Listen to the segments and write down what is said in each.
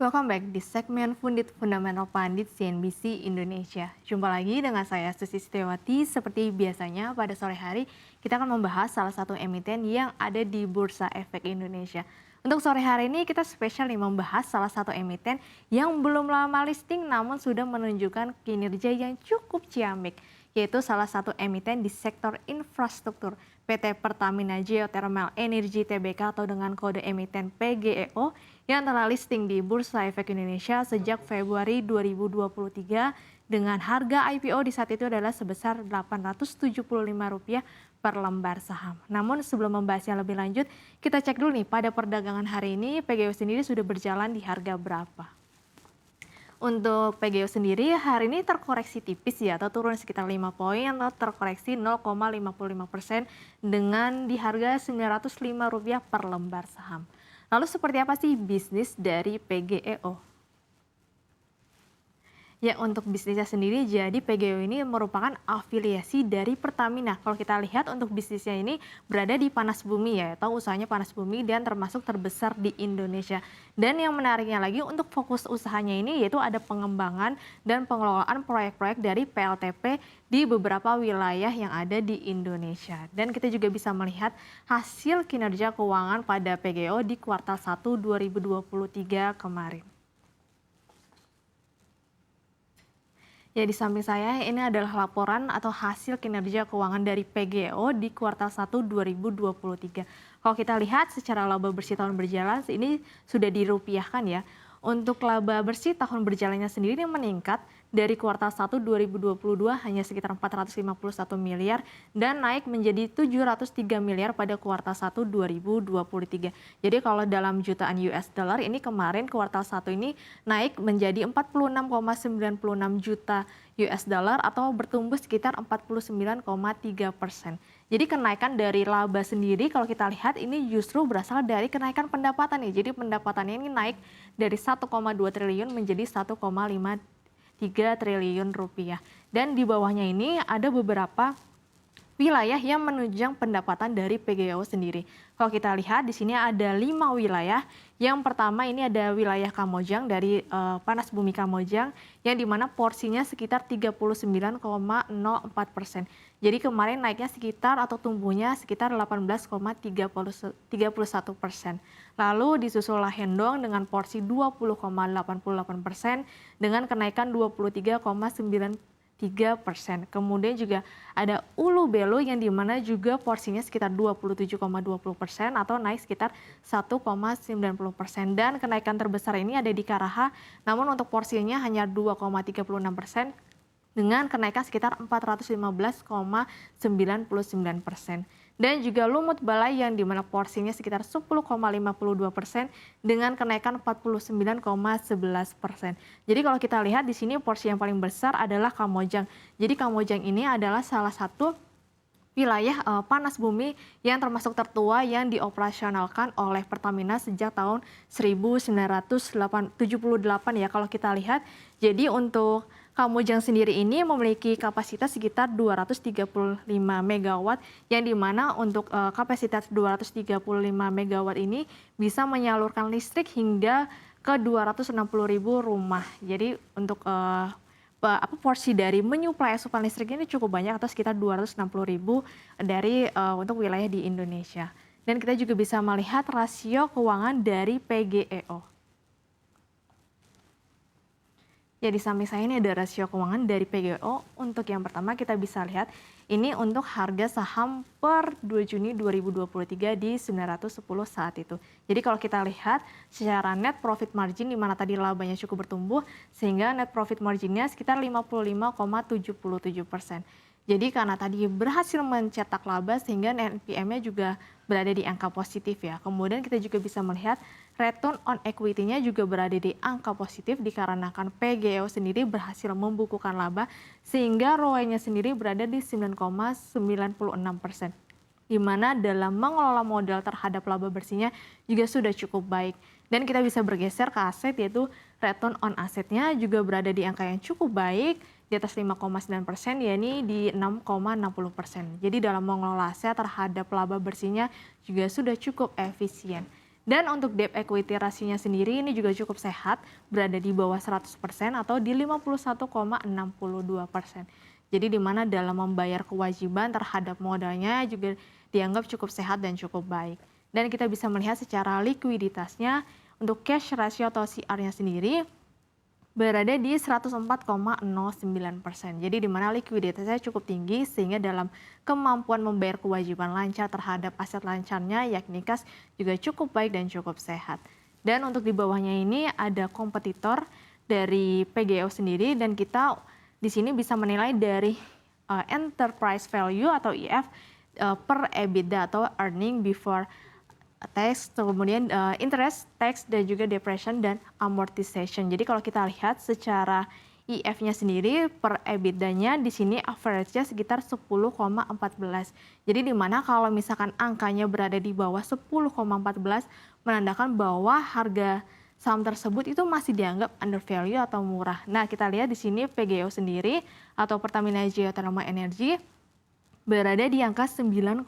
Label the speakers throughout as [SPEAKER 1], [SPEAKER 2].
[SPEAKER 1] Welcome back di segmen Fundamental Pandit CNBC Indonesia. Jumpa lagi dengan saya Susi Setiawati. Seperti biasanya pada sore hari kita akan membahas salah satu emiten yang ada di Bursa Efek Indonesia. Untuk sore hari ini kita spesial nih membahas salah satu emiten yang belum lama listing namun sudah menunjukkan kinerja yang cukup ciamik, yaitu salah satu emiten di sektor infrastruktur, PT Pertamina Geothermal Energy Tbk atau dengan kode emiten PGEO yang telah listing di Bursa Efek Indonesia sejak Februari 2023 dengan harga IPO di saat itu adalah sebesar Rp875 per lembar saham. Namun sebelum membahasnya lebih lanjut, kita cek dulu nih pada perdagangan hari ini PGEO sendiri sudah berjalan di harga berapa. Untuk PGEO sendiri hari ini terkoreksi tipis ya atau turun sekitar 5 poin atau terkoreksi 0,55% dengan di harga Rp905 per lembar saham. Lalu seperti apa sih bisnis dari PGEO? Ya, untuk bisnisnya sendiri, jadi PGEO ini merupakan afiliasi dari Pertamina. Kalau kita lihat untuk bisnisnya ini berada di panas bumi ya, atau usahanya panas bumi dan termasuk terbesar di Indonesia. Dan yang menariknya lagi untuk fokus usahanya ini yaitu ada pengembangan dan pengelolaan proyek-proyek dari PLTP di beberapa wilayah yang ada di Indonesia. Dan kita juga bisa melihat hasil kinerja keuangan pada PGEO di kuartal 1 2023 kemarin. Ya, di samping saya ini adalah laporan atau hasil kinerja keuangan dari PGEO di kuartal 1 2023. Kalau kita lihat secara laba bersih tahun berjalan ini sudah dirupiahkan ya. Untuk laba bersih tahun berjalannya sendiri meningkat dari kuartal 1 2022 hanya sekitar 451 miliar dan naik menjadi 703 miliar pada kuartal 1 2023. Jadi kalau dalam jutaan US dollar ini kemarin kuartal 1 ini naik menjadi 46,96 juta US dollar atau bertumbuh sekitar 49,3%. Jadi kenaikan dari laba sendiri kalau kita lihat ini justru berasal dari kenaikan pendapatan nih. Jadi pendapatannya ini naik dari 1,2 triliun menjadi 1,53 triliun rupiah. Dan di bawahnya ini ada beberapa wilayah yang menunjang pendapatan dari PGEO sendiri. Kalau kita lihat di sini ada 5 wilayah. Yang pertama ini ada wilayah Kamojang dari Panas Bumi Kamojang yang dimana porsinya sekitar 39,04%. Jadi kemarin naiknya sekitar atau tumbuhnya sekitar 18,31%. Lalu disusul Lahendong dengan porsi 20,88% dengan kenaikan 23,93%. Kemudian juga ada Ulu Belu yang dimana juga porsinya sekitar 27,20% atau naik sekitar 1,90%. Dan kenaikan terbesar ini ada di Karaha, namun untuk porsinya hanya 2,36% dengan kenaikan sekitar 415,99%. Dan juga Lumut Balai yang dimana porsinya sekitar 10,52% dengan kenaikan 49,11%. Jadi kalau kita lihat di sini porsi yang paling besar adalah Kamojang. Jadi Kamojang ini adalah salah satu wilayah panas bumi yang termasuk tertua yang dioperasionalkan oleh Pertamina sejak tahun 1978 ya kalau kita lihat. Jadi untuk Kamojang sendiri ini memiliki kapasitas sekitar 235 MW yang dimana untuk kapasitas 235 MW ini bisa menyalurkan listrik hingga ke 260.000 rumah. Jadi untuk porsi dari menyuplai asupan listrik ini cukup banyak atau sekitar 260.000 dari untuk wilayah di Indonesia. Dan kita juga bisa melihat rasio keuangan dari PGEO. Ya, di samping saya ini ada rasio keuangan dari PGEO. Untuk yang pertama kita bisa lihat ini untuk harga saham per 2 Juni 2023 di 910 saat itu. Jadi kalau kita lihat secara net profit margin di mana tadi labanya cukup bertumbuh sehingga net profit marginnya sekitar 55,77%. Jadi karena tadi berhasil mencetak laba sehingga NPM-nya juga berada di angka positif ya. Kemudian kita juga bisa melihat return on equity-nya juga berada di angka positif dikarenakan PGEO sendiri berhasil membukukan laba sehingga ROE-nya sendiri berada di 9,96%. Di mana dalam mengelola modal terhadap laba bersihnya juga sudah cukup baik. Dan kita bisa bergeser ke aset yaitu return on asetnya juga berada di angka yang cukup baik di atas 5,9%, yakni di 6,60%. Jadi dalam mengelola aset terhadap laba bersihnya juga sudah cukup efisien. Dan untuk debt equity rasionya sendiri ini juga cukup sehat, berada di bawah 100% atau di 51,62%. Jadi di mana dalam membayar kewajiban terhadap modalnya juga dianggap cukup sehat dan cukup baik. Dan kita bisa melihat secara likuiditasnya untuk cash ratio atau CR-nya sendiri berada di 104,09%. Jadi di mana likuiditasnya cukup tinggi sehingga dalam kemampuan membayar kewajiban lancar terhadap aset lancarnya yakni kas juga cukup baik dan cukup sehat. Dan untuk di bawahnya ini ada kompetitor dari PGEO sendiri dan kita di sini bisa menilai dari enterprise value atau EF per EBITDA atau earning before tax, kemudian interest, tax, dan juga depreciation dan amortization. Jadi kalau kita lihat secara IF-nya sendiri per EBITDA-nya di sini average-nya sekitar 10,14. Jadi di mana kalau misalkan angkanya berada di bawah 10,14 menandakan bahwa harga saham tersebut itu masih dianggap undervalue atau murah. Nah, kita lihat di sini PGO sendiri atau Pertamina Geothermal Energy berada di angka 9,56,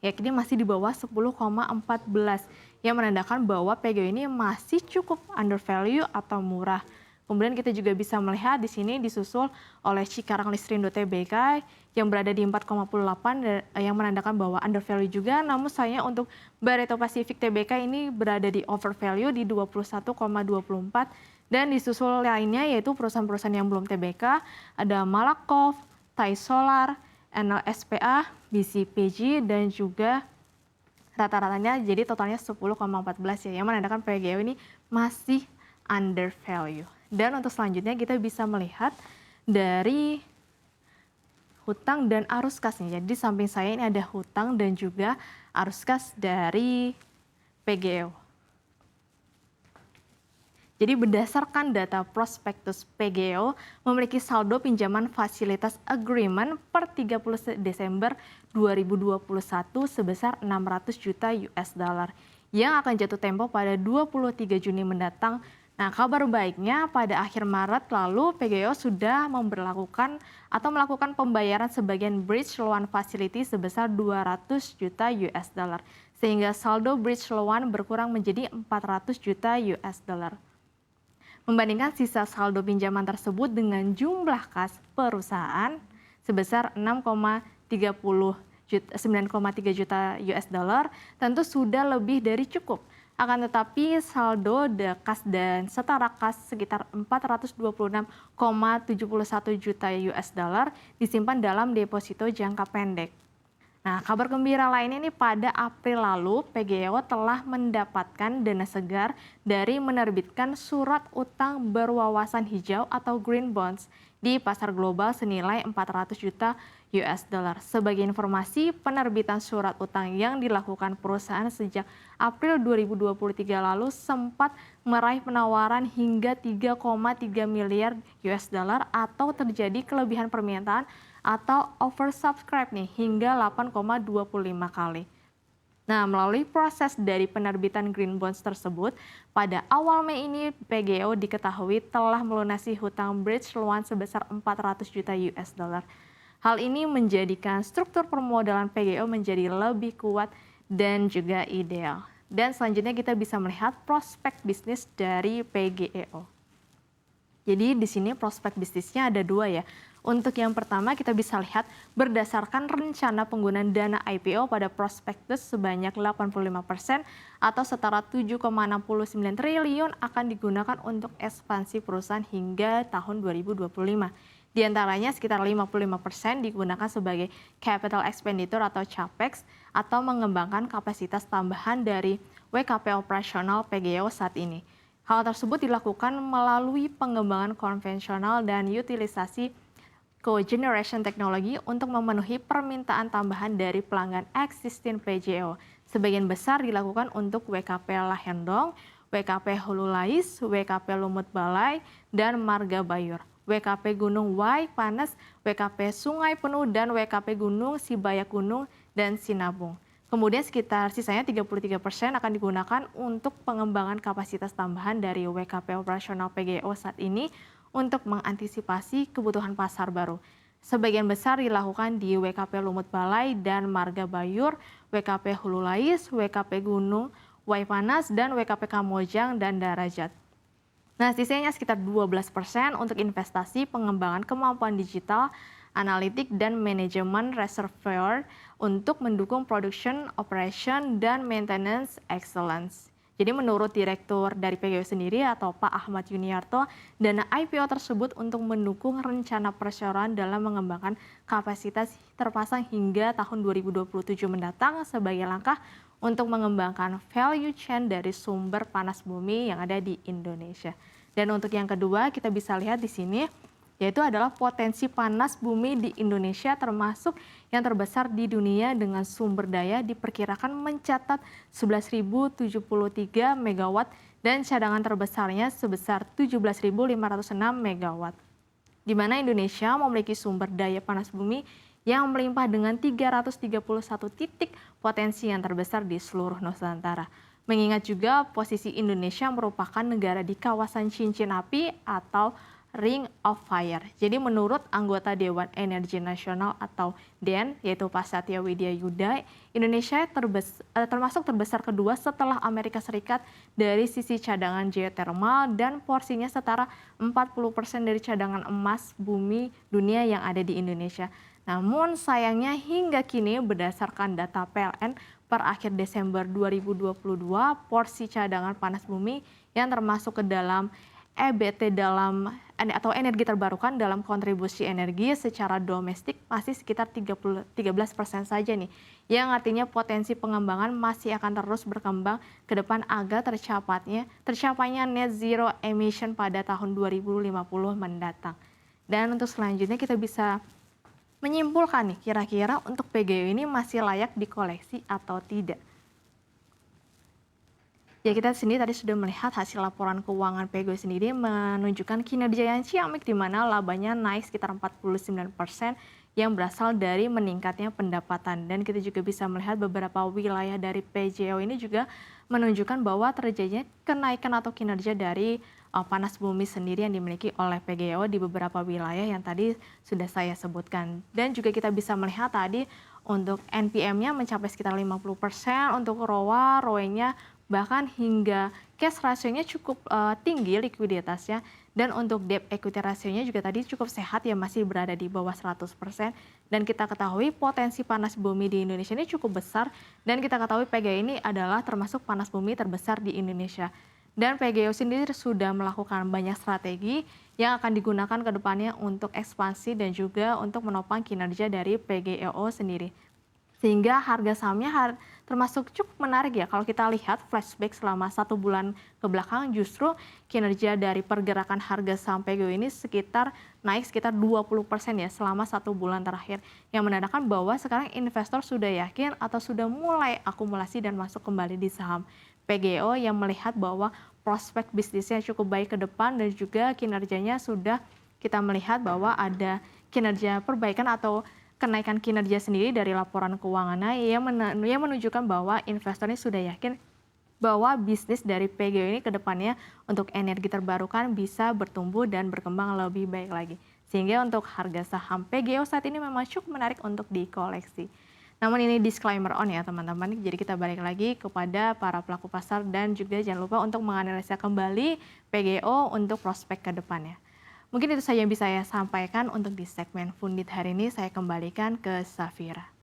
[SPEAKER 1] yakni masih di bawah 10,14, yang menandakan bahwa PGO ini masih cukup undervalue atau murah. Kemudian kita juga bisa melihat di sini disusul oleh Cikarang Listrin Tbk yang berada di 4,8 yang menandakan bahwa undervalue juga, namun sayangnya untuk Barito Pacific Tbk ini berada di overvalue di 21,24 dan disusul lainnya yaitu perusahaan-perusahaan yang belum Tbk ada Malakoff, Thai Solar, NLSPA, BCPG, dan juga rata-ratanya jadi totalnya 10,14 ya, yang menandakan PGO ini masih undervalue. Dan untuk selanjutnya kita bisa melihat dari hutang dan arus kasnya. Jadi di samping saya ini ada hutang dan juga arus kas dari PGO. Jadi berdasarkan data prospektus PGO memiliki saldo pinjaman fasilitas agreement per 30 Desember 2021 sebesar 600 juta US dollar yang akan jatuh tempo pada 23 Juni mendatang. Nah, kabar baiknya pada akhir Maret lalu PGO sudah memberlakukan atau melakukan pembayaran sebagian bridge loan facility sebesar 200 juta US dollar sehingga saldo bridge loan berkurang menjadi 400 juta US dollar. Membandingkan sisa saldo pinjaman tersebut dengan jumlah kas perusahaan sebesar 9,3 juta US dollar tentu sudah lebih dari cukup. Akan tetapi saldo kas dan setara kas sekitar 426,71 juta US dollar disimpan dalam deposito jangka pendek. Nah, kabar gembira lainnya ini pada April lalu PGO telah mendapatkan dana segar dari menerbitkan surat utang berwawasan hijau atau green bonds di pasar global senilai 400 juta US dollar. Sebagai informasi, penerbitan surat utang yang dilakukan perusahaan sejak April 2023 lalu sempat meraih penawaran hingga 3,3 miliar US dollar atau terjadi kelebihan permintaan atau oversubscribe nih hingga 8,25 kali. Nah, melalui proses dari penerbitan green bonds tersebut, pada awal Mei ini PGO diketahui telah melunasi hutang bridge loan sebesar 400 juta US dollar. Hal ini menjadikan struktur permodalan PGO menjadi lebih kuat dan juga ideal. Dan selanjutnya kita bisa melihat prospek bisnis dari PGEO. Jadi di sini prospek bisnisnya ada dua ya. Untuk yang pertama kita bisa lihat berdasarkan rencana penggunaan dana IPO pada prospektus sebanyak 85% atau setara 7,69 triliun akan digunakan untuk ekspansi perusahaan hingga tahun 2025. Di antaranya sekitar 55% digunakan sebagai capital expenditure atau CAPEX atau mengembangkan kapasitas tambahan dari WKP operasional PGO saat ini. Hal tersebut dilakukan melalui pengembangan konvensional dan utilisasi cogeneration teknologi untuk memenuhi permintaan tambahan dari pelanggan existing PGO. Sebagian besar dilakukan untuk WKP Lahendong, WKP Hulu Lais, WKP Lumut Balai, dan Marga Bayur. WKP Gunung Wai Panas, WKP Sungai Penuh, dan WKP Gunung Sibayak Gunung dan Sinabung. Kemudian sekitar sisanya 33% akan digunakan untuk pengembangan kapasitas tambahan dari WKP operasional PGO saat ini untuk mengantisipasi kebutuhan pasar baru. Sebagian besar dilakukan di WKP Lumut Balai dan Marga Bayur, WKP Hulu Lais, WKP Gunung Waipanas, dan WKPK Mojang dan Darajat. Nah, sisanya sekitar 12% untuk investasi pengembangan kemampuan digital, analitik, dan manajemen reservoir untuk mendukung production, operation, dan maintenance excellence. Jadi menurut Direktur dari PGO sendiri atau Pak Ahmad Yuniarto, dana IPO tersebut untuk mendukung rencana perseroan dalam mengembangkan kapasitas terpasang hingga tahun 2027 mendatang sebagai langkah untuk mengembangkan value chain dari sumber panas bumi yang ada di Indonesia. Dan untuk yang kedua, kita bisa lihat di sini, yaitu adalah potensi panas bumi di Indonesia termasuk yang terbesar di dunia dengan sumber daya diperkirakan mencatat 11.073 megawatt dan cadangan terbesarnya sebesar 17.506 megawatt. Di mana Indonesia memiliki sumber daya panas bumi yang melimpah dengan 331 titik potensi yang terbesar di seluruh Nusantara. Mengingat juga posisi Indonesia merupakan negara di kawasan cincin api atau Ring of Fire. Jadi menurut anggota Dewan Energi Nasional atau DEN, yaitu Pak Satya Widya Yuda, Indonesia termasuk terbesar kedua setelah Amerika Serikat dari sisi cadangan geotermal dan porsinya setara 40% dari cadangan emas bumi dunia yang ada di Indonesia. Namun sayangnya hingga kini berdasarkan data PLN per akhir Desember 2022, porsi cadangan panas bumi yang termasuk ke dalam EBT atau energi terbarukan dalam kontribusi energi secara domestik masih sekitar 13% saja nih. Yang artinya potensi pengembangan masih akan terus berkembang ke depan agar tercapainya net zero emission pada tahun 2050 mendatang. Dan untuk selanjutnya kita bisa menyimpulkan nih kira-kira untuk PGO ini masih layak dikoleksi atau tidak. Ya, kita sendiri tadi sudah melihat hasil laporan keuangan PGO sendiri menunjukkan kinerja yang ciamik di mana labanya naik sekitar 49% yang berasal dari meningkatnya pendapatan. Dan kita juga bisa melihat beberapa wilayah dari PGO ini juga menunjukkan bahwa terjadinya kenaikan atau kinerja dari panas bumi sendiri yang dimiliki oleh PGO di beberapa wilayah yang tadi sudah saya sebutkan. Dan juga kita bisa melihat tadi untuk NPM-nya mencapai sekitar 50%, untuk ROA-nya bahkan hingga cash ratio-nya cukup tinggi likuiditasnya, dan untuk debt equity ratio-nya juga tadi cukup sehat ya, masih berada di bawah 100%. Dan kita ketahui potensi panas bumi di Indonesia ini cukup besar, dan kita ketahui PGO ini adalah termasuk panas bumi terbesar di Indonesia. Dan PGO sendiri sudah melakukan banyak strategi yang akan digunakan ke depannya untuk ekspansi dan juga untuk menopang kinerja dari PGEO sendiri. Sehingga harga sahamnya termasuk cukup menarik ya. Kalau kita lihat flashback selama 1 bulan ke belakang, justru kinerja dari pergerakan harga saham PGO ini naik sekitar 20% ya selama 1 bulan terakhir. Yang menandakan bahwa sekarang investor sudah yakin atau sudah mulai akumulasi dan masuk kembali di saham PGO yang melihat bahwa prospek bisnisnya cukup baik ke depan, dan juga kinerjanya sudah kita melihat bahwa ada kinerja perbaikan atau kenaikan kinerja sendiri dari laporan keuangannya yang menunjukkan bahwa investor ini sudah yakin bahwa bisnis dari PGO ini ke depannya untuk energi terbarukan bisa bertumbuh dan berkembang lebih baik lagi. Sehingga untuk harga saham PGO saat ini memang cukup menarik untuk dikoleksi. Namun ini disclaimer on ya teman-teman, jadi kita balik lagi kepada para pelaku pasar dan juga jangan lupa untuk menganalisa kembali PGO untuk prospek ke depannya. Mungkin itu saja yang bisa saya sampaikan untuk di segmen Fundit hari ini. Saya kembalikan ke Safira.